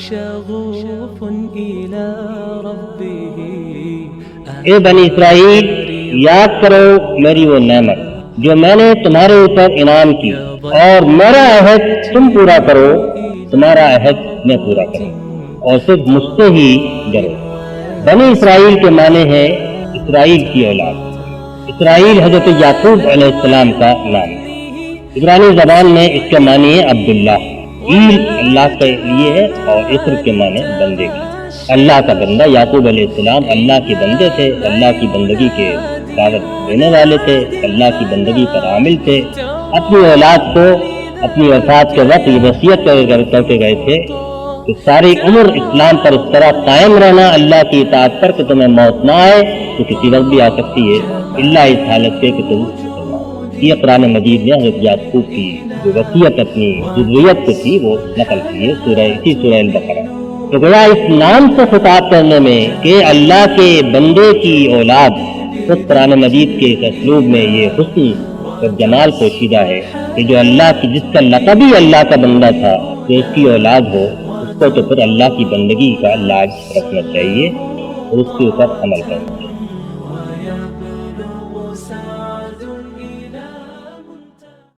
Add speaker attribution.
Speaker 1: شغوف إلى ربه.
Speaker 2: اے بنی اسرائیل، یاد کرو میری وہ نعمت جو میں نے تمہارے اوپر انعام کی، اور میرا عہد تم پورا کرو، تمہارا عہد میں پورا کروں، اور صرف مجھ سے ہی ڈرو۔ بنی اسرائیل کے معنی ہے اسرائیل کی اولاد۔ اسرائیل حضرت یعقوب علیہ السلام کا نام ہے۔ عبرانی زبان میں اس کے معنی ہے عبداللہ۔ ایل اللہ کے لیے ہے اور اسر کے معنی بندے کی، اللہ کا بندہ۔ یعقوب علیہ السلام اللہ کے بندے تھے، اللہ کی بندگی کے دعوت دینے والے تھے، اللہ کی بندگی پر عامل تھے۔ اپنی اولاد کو اپنی وفات کے وقت یہ وصیت کر کے گئے تھے کہ ساری عمر اسلام پر اس طرح قائم رہنا، اللہ کی اطاعت پر، کہ تمہیں موت نہ آئے، تو کسی وقت بھی آ سکتی ہے، اللہ اس حالت سے کہ تم یہ قرآن مجید نے حضرت یعقوب کی جو وصیت اپنی ذریت کو تھی وہ نقل کی ہے اسی سورہ البقرہ۔ تو گویا اس نام سے خطاب کرنے میں کہ اللہ کے بندے کی اولاد، اس قرآن مجید کے اس اسلوب میں یہ حسن اور جمال پوشیدہ ہے کہ جو اللہ کی، جس کا لقب ہی اللہ کا بندہ تھا، جو اس کی اولاد ہو، اس کو تو پھر اللہ کی بندگی کا لاج رکھنا چاہیے اور اس کے اوپر عمل کرنا چاہیے۔